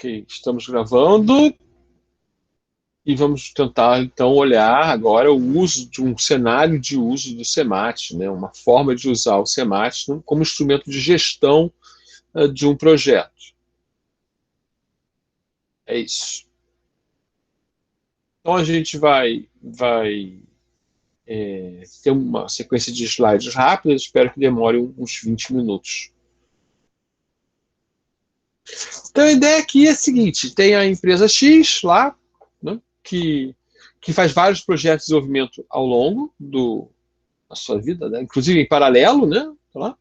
Ok, estamos gravando e vamos tentar então olhar agora o uso de um cenário de uso do CEMAT, né? Uma forma de usar o CEMAT como instrumento de gestão de um projeto. É isso. Então a gente vai ter uma sequência de slides rápidas, espero que demore uns 20 minutos. Então a ideia aqui é a seguinte: tem a empresa X lá, né, que faz vários projetos de desenvolvimento ao longo da sua vida, né, inclusive em paralelo, né? Tá,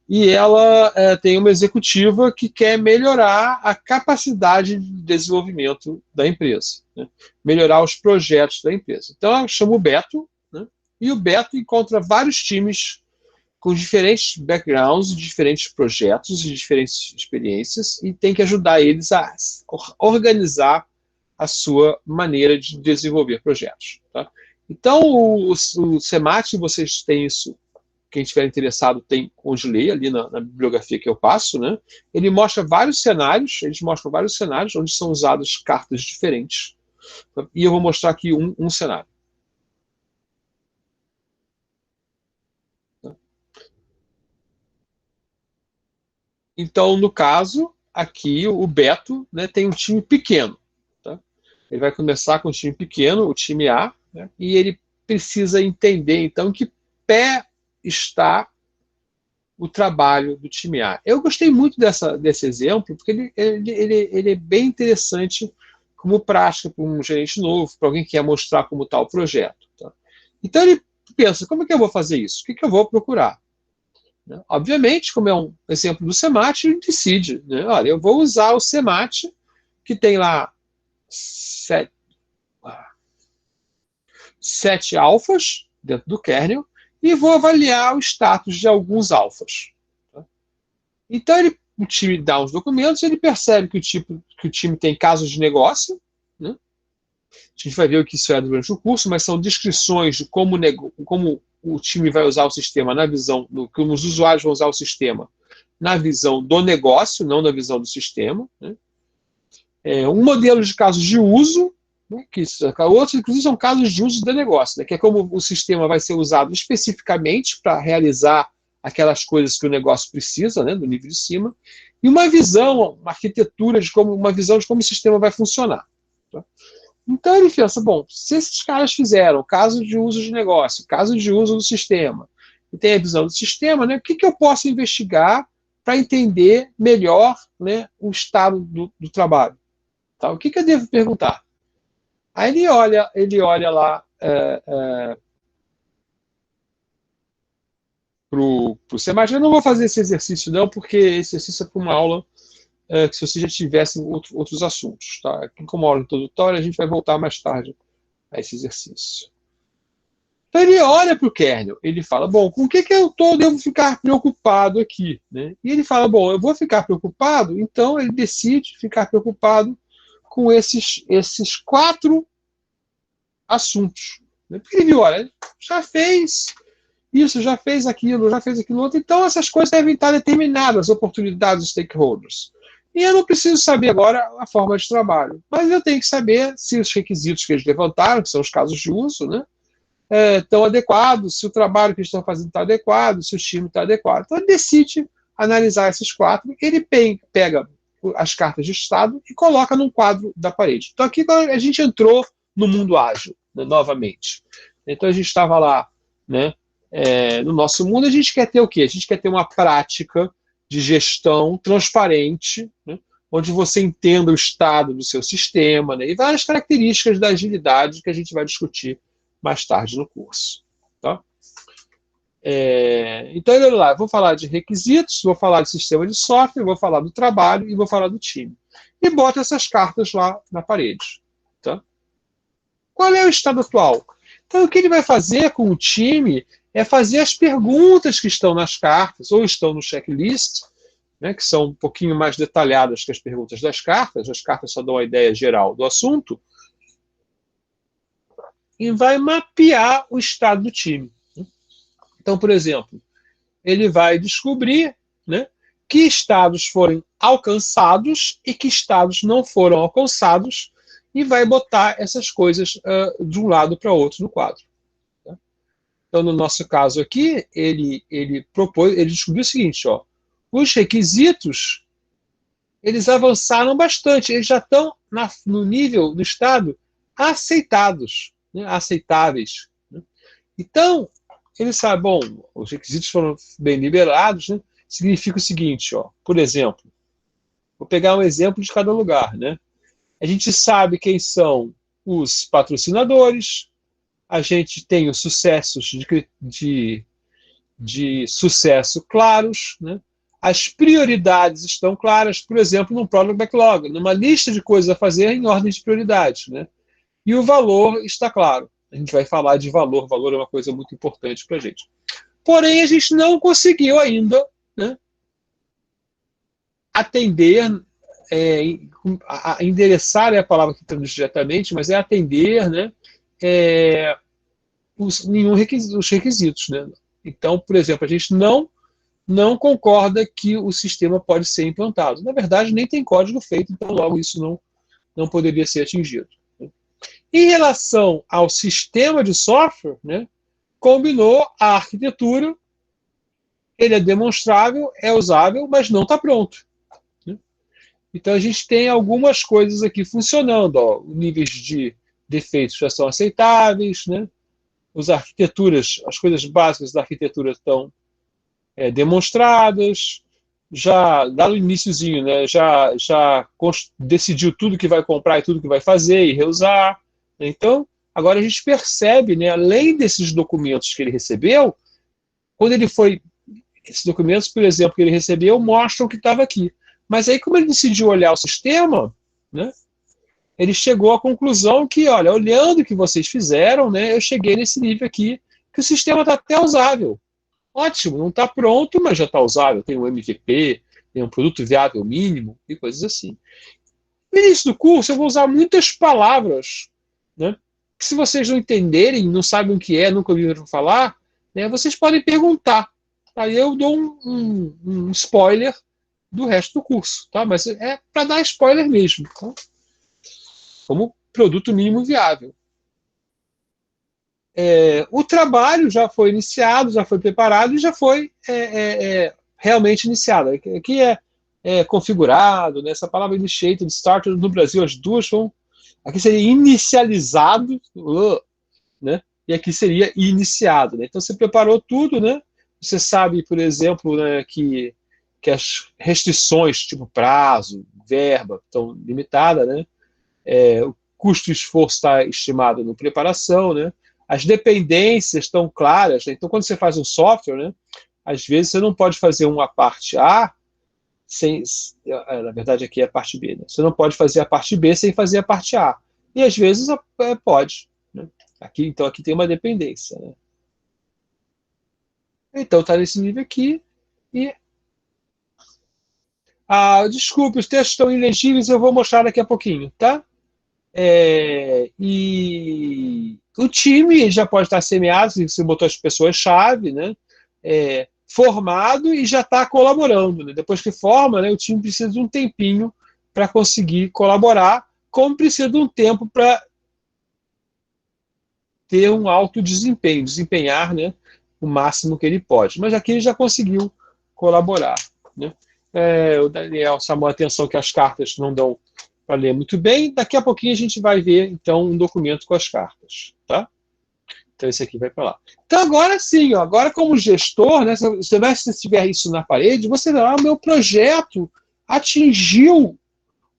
e ela tem uma executiva que quer melhorar a capacidade de desenvolvimento da empresa, né, melhorar os projetos da empresa. Então ela chama o Beto, né, e o Beto encontra vários times com diferentes backgrounds, diferentes projetos e diferentes experiências, e tem que ajudar eles a organizar a sua maneira de desenvolver projetos. Tá? Então, o CEMAT, vocês têm isso, quem estiver interessado tem onde ler, ali na bibliografia que eu passo, né? Ele mostra vários cenários, eles mostram vários cenários onde são usadas cartas diferentes. Tá? E eu vou mostrar aqui um cenário. Então, no caso, aqui o Beto, né, tem um time pequeno. Tá? Ele vai começar com um time pequeno, o time A, né, e ele precisa entender, então, em que pé está o trabalho do time A. Eu gostei muito desse exemplo, porque ele é bem interessante como prática para um gerente novo, para alguém que quer mostrar como está o projeto. Tá? Então, ele pensa, como é que eu vou fazer isso? O que eu vou procurar? Né? Obviamente, como é um exemplo do CEMAT, ele decide, né? Olha, eu vou usar o CEMAT, que tem lá sete alfas dentro do kernel, e vou avaliar o status de alguns alfas. Tá? Então, o time dá os documentos, ele percebe que o time tem casos de negócio, né? A gente vai ver o que isso é durante o curso, mas são descrições de como o time vai usar o sistema na visão, como os usuários vão usar o sistema na visão do negócio, não na visão do sistema. Né? Um modelo de casos de uso, né, outros, inclusive, são casos de uso do negócio, né, que é como o sistema vai ser usado especificamente para realizar aquelas coisas que o negócio precisa, né, do nível de cima, e uma visão, uma arquitetura, uma visão de como o sistema vai funcionar. Tá? Então ele pensa, bom, se esses caras fizeram caso de uso de negócio, caso de uso do sistema, e tem a visão do sistema, né, o que eu posso investigar para entender melhor, né, o estado do trabalho? Tá? O que eu devo perguntar? Aí ele olha lá para o CEMAT. Eu não vou fazer esse exercício não, porque esse exercício é para uma aula que se você já tivesse outros assuntos. Tá? Aqui como aula introdutória, a gente vai voltar mais tarde a esse exercício. Então ele olha para o kernel, ele fala, bom, com o que eu devo ficar preocupado aqui? Né? E ele fala, bom, eu vou ficar preocupado, então ele decide ficar preocupado com esses 4 assuntos. Né? Porque ele viu, olha, já fez isso, já fez aquilo outro, então essas coisas devem estar determinadas, oportunidades dos stakeholders. E eu não preciso saber agora a forma de trabalho, mas eu tenho que saber se os requisitos que eles levantaram, que são os casos de uso, né, estão adequados, se o trabalho que eles estão fazendo está adequado, se o time está adequado. Então ele decide analisar esses 4, ele pega as cartas de estado e coloca num quadro da parede. Então aqui a gente entrou no mundo ágil, né, novamente. Então a gente estava lá, né, no nosso mundo, a gente quer ter o quê? A gente quer ter uma prática de gestão transparente, né, onde você entenda o estado do seu sistema, né, e várias características da agilidade que a gente vai discutir mais tarde no curso. Tá? Então, olha lá, vou falar de requisitos, vou falar de sistema de software, vou falar do trabalho e vou falar do time. E bota essas cartas lá na parede. Tá? Qual é o estado atual? Então, o que ele vai fazer com o time é fazer as perguntas que estão nas cartas, ou estão no checklist, né, que são um pouquinho mais detalhadas que as perguntas das cartas, as cartas só dão a ideia geral do assunto, e vai mapear o estado do time. Então, por exemplo, ele vai descobrir, né, que estados foram alcançados e que estados não foram alcançados, e vai botar essas coisas de um lado para outro no quadro. Tá? Então, no nosso caso aqui, ele descobriu o seguinte, ó, os requisitos, eles avançaram bastante, eles já estão no nível do estado aceitados, né, aceitáveis. Né? Então, ele sabe, bom, os requisitos foram bem liberados, né? Significa o seguinte, ó, por exemplo, vou pegar um exemplo de cada lugar, né? A gente sabe quem são os patrocinadores, a gente tem os sucessos de sucesso claros, né? As prioridades estão claras, por exemplo, no Product Backlog, numa lista de coisas a fazer em ordem de prioridades, né? E o valor está claro. A gente vai falar de valor, valor é uma coisa muito importante para a gente. Porém, a gente não conseguiu ainda, né, atender, endereçar é a palavra que traduz diretamente, mas é atender, né, os requisitos. Né? Então, por exemplo, a gente não concorda que o sistema pode ser implantado. Na verdade, nem tem código feito, então logo isso não poderia ser atingido. Né? Em relação ao sistema de software, né, combinou a arquitetura, ele é demonstrável, é usável, mas não está pronto. Né? Então a gente tem algumas coisas aqui funcionando. Ó, níveis de defeitos já são aceitáveis, né? As coisas básicas da arquitetura estão demonstradas, já lá no iniciozinho, né, já decidiu tudo que vai comprar e tudo que vai fazer e reusar. Então, agora a gente percebe, né, além desses documentos que ele recebeu, quando ele foi... Esses documentos, por exemplo, que ele recebeu, mostram que estava aqui. Mas aí, como ele decidiu olhar o sistema, né, ele chegou à conclusão que, olha, olhando o que vocês fizeram, né, eu cheguei nesse nível aqui, que o sistema está até usável. Ótimo, não está pronto, mas já está usável. Tem um MVP, tem um produto viável mínimo e coisas assim. No início do curso, eu vou usar muitas palavras, né, que se vocês não entenderem, não sabem o que é, nunca ouviram falar, né, vocês podem perguntar. Aí eu dou um spoiler do resto do curso, tá? Mas é para dar spoiler mesmo, tá? Como produto mínimo viável. O trabalho já foi iniciado, já foi preparado e já foi realmente iniciado. Aqui é configurado, né? Essa palavra initiated, started, no Brasil as duas são... Aqui seria inicializado, né? E aqui seria iniciado. Né? Então você preparou tudo, né? Você sabe, por exemplo, né, que as restrições, tipo prazo, verba, estão limitadas, né? O custo e esforço está estimado na preparação, né? As dependências estão claras, né? Então, quando você faz um software, né, às vezes você não pode fazer uma parte A sem... Na verdade, aqui é a parte B. Né? Você não pode fazer a parte B sem fazer a parte A. E, às vezes, pode. Né? Então, aqui tem uma dependência. Né? Então, está nesse nível aqui. E... desculpe, os textos estão ilegíveis, eu vou mostrar daqui a pouquinho, tá? E o time já pode estar semeado, você botou as pessoas-chave, né? Formado e já está colaborando. Né? Depois que forma, né, o time precisa de um tempinho para conseguir colaborar, como precisa de um tempo para ter um alto desempenho, desempenhar, né, o máximo que ele pode. Mas aqui ele já conseguiu colaborar. Né? O Daniel chamou a atenção que as cartas não dão para ler muito bem. Daqui a pouquinho a gente vai ver, então, um documento com as cartas. Tá? Então, esse aqui vai para lá. Então, agora sim, ó, agora como gestor, né, se você tiver isso na parede, você vai lá, o meu projeto atingiu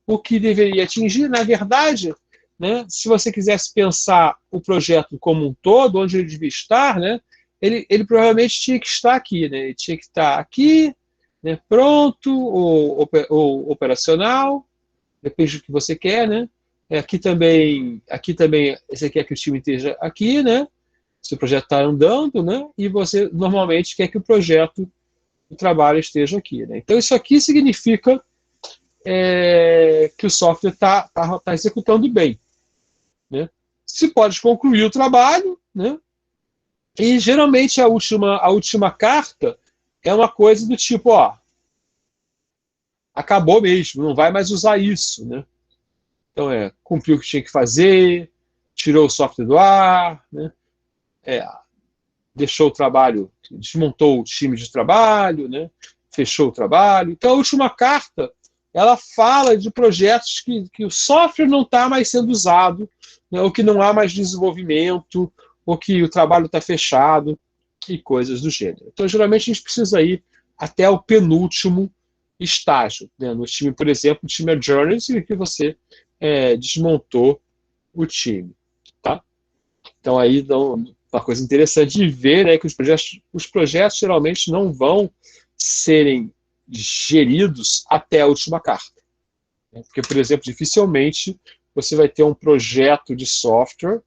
o que deveria atingir. Na verdade, né, se você quisesse pensar o projeto como um todo, onde ele devia estar, né, ele provavelmente tinha que estar aqui. Né, ele tinha que estar aqui, né, pronto, ou operacional, depende do que você quer. Né, aqui também, esse aqui é que o time esteja aqui, né, se o projeto está andando, né, e você normalmente quer que o trabalho esteja aqui. Né. Então, isso aqui significa que o software está executando bem. Né. Se pode concluir o trabalho, né, e geralmente a última carta é uma coisa do tipo, ó, acabou mesmo, não vai mais usar isso, né? Então, cumpriu o que tinha que fazer, tirou o software do ar, né? É, deixou o trabalho, desmontou o time de trabalho, né? Fechou o trabalho. Então, a última carta, ela fala de projetos que o software não está mais sendo usado, né? Ou que não há mais desenvolvimento, ou que o trabalho está fechado, e coisas do gênero. Então, geralmente, a gente precisa ir até o penúltimo estágio. Né? No time, por exemplo, o time Adjourned, em que você desmontou o time. Tá? Então, aí, uma coisa interessante de ver é que os projetos geralmente não vão serem geridos até a última carta. Né? Porque, por exemplo, dificilmente você vai ter um projeto de software,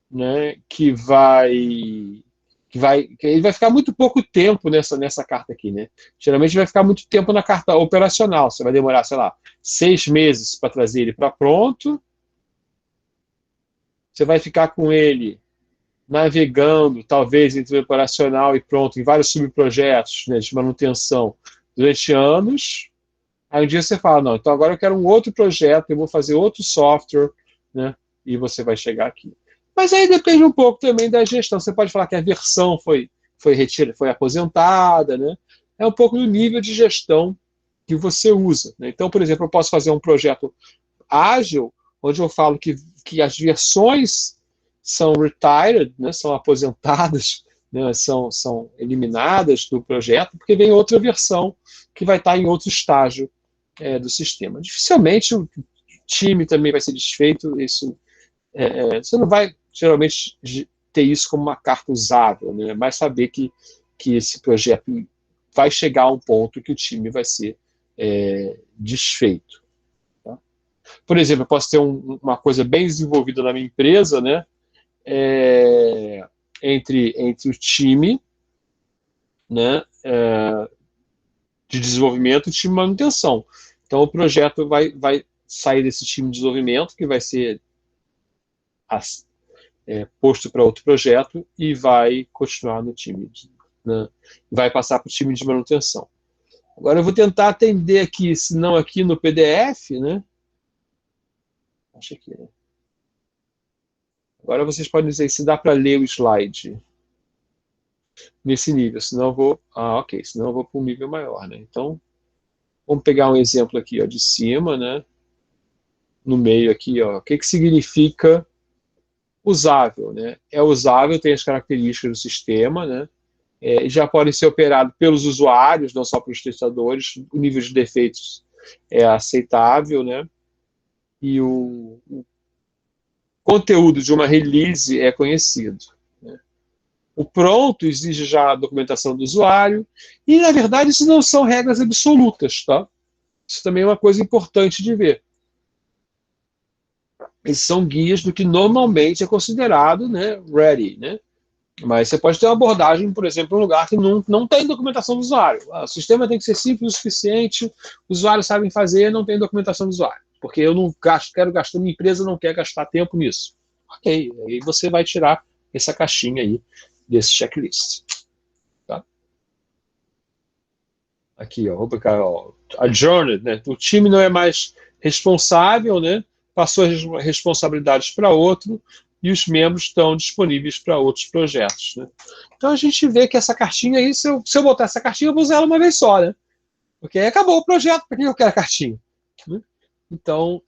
né, que ele vai ficar muito pouco tempo nessa carta aqui, né? Geralmente vai ficar muito tempo na carta operacional. Você vai demorar, sei lá, 6 meses para trazer ele para pronto. Você vai ficar com ele navegando, talvez entre o operacional e pronto, em vários subprojetos, né, de manutenção durante anos. Aí um dia você fala, não, então agora eu quero um outro projeto, eu vou fazer outro software, né? E você vai chegar aqui. Mas aí depende um pouco também da gestão. Você pode falar que a versão foi aposentada, né? É um pouco do nível de gestão que você usa. Né? Então, por exemplo, eu posso fazer um projeto ágil, onde eu falo que as versões são retired, né? São aposentadas, né? São eliminadas do projeto, porque vem outra versão que vai estar em outro estágio do sistema. Dificilmente o time também vai ser desfeito. Você não vai geralmente ter isso como uma carta usável, né? Mas saber que esse projeto vai chegar a um ponto que o time vai ser desfeito. Tá? Por exemplo, eu posso ter uma coisa bem desenvolvida na minha empresa, né? Entre o time, né? De desenvolvimento e time de manutenção. Então, o projeto vai sair desse time de desenvolvimento, que vai ser posto para outro projeto, e vai continuar no time, né? Vai passar para o time de manutenção. Agora eu vou tentar atender aqui, se não aqui no PDF, né? Acho que né? Agora vocês podem dizer se dá para ler o slide nesse nível, senão eu vou. Ah, ok, senão eu vou para um nível maior, né? Então, vamos pegar um exemplo aqui, ó, de cima, né? No meio aqui, ó. O que significa usável, né? É usável, tem as características do sistema, né? Já podem ser operados pelos usuários, não só pelos testadores. O nível de defeitos é aceitável, né? E o conteúdo de uma release é conhecido. Né? O pronto exige já a documentação do usuário. E, na verdade, isso não são regras absolutas, tá? Isso também é uma coisa importante de ver. Esses são guias do que normalmente é considerado, né, ready, né? Mas você pode ter uma abordagem, por exemplo, em um lugar que não tem documentação do usuário. O sistema tem que ser simples o suficiente, os usuários sabem fazer, não tem documentação do usuário. Porque eu não quero gastar, minha empresa não quer gastar tempo nisso. Ok, aí você vai tirar essa caixinha aí desse checklist. Tá? Aqui, ó, vou pegar, ó, adjourned, né? O time não é mais responsável, né? Passou as responsabilidades para outro, e os membros estão disponíveis para outros projetos. Né? Então a gente vê que essa cartinha aí, se eu botar essa cartinha, eu vou usar ela uma vez só, né? Porque aí acabou o projeto, para que eu quero a cartinha? Né? Então,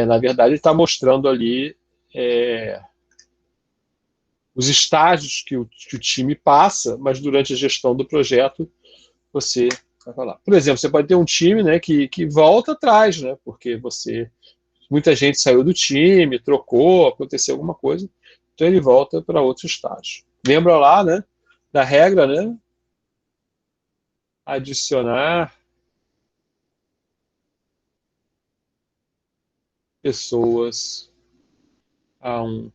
na verdade, ele está mostrando ali os estágios que o time passa, mas durante a gestão do projeto, você vai falar. Por exemplo, você pode ter um time, né, que volta atrás, né, porque muita gente saiu do time, trocou, aconteceu alguma coisa, então ele volta para outro estágio. Lembra lá, né, da regra, né? Adicionar pessoas a um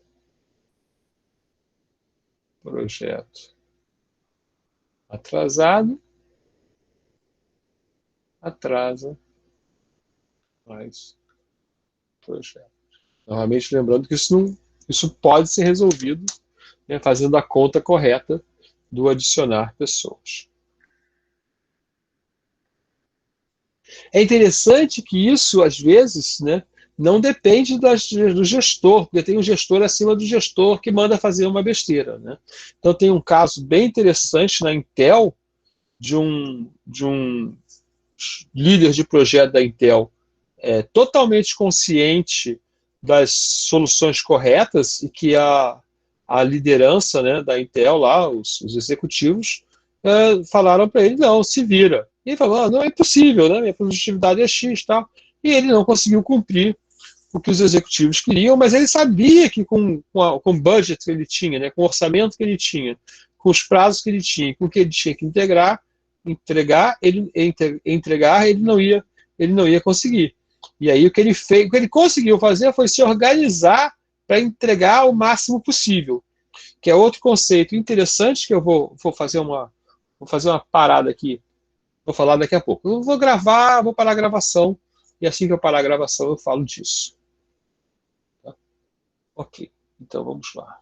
projeto atrasado, atrasa mais projeto. Novamente lembrando que isso pode ser resolvido, né, fazendo a conta correta do adicionar pessoas. É interessante que isso, às vezes, né, não depende do gestor, porque tem um gestor acima do gestor que manda fazer uma besteira. Né? Então tem um caso bem interessante na Intel, de um líder de projeto da Intel totalmente consciente das soluções corretas e que a liderança, né, da Intel, lá, os executivos, falaram para ele, não, se vira. E ele falou, não é impossível, né, minha produtividade é X, tal. E ele não conseguiu cumprir o que os executivos queriam, mas ele sabia que com o budget que ele tinha, né, com o orçamento que ele tinha, com os prazos que ele tinha, com o que ele tinha que entregar, ele não ia conseguir. E aí o que ele fez, o que ele conseguiu fazer foi se organizar para entregar o máximo possível, que é outro conceito interessante que eu vou fazer uma parada aqui, vou falar daqui a pouco. Eu vou gravar, vou parar a gravação, e assim que eu parar a gravação eu falo disso. Tá? Ok, então vamos lá.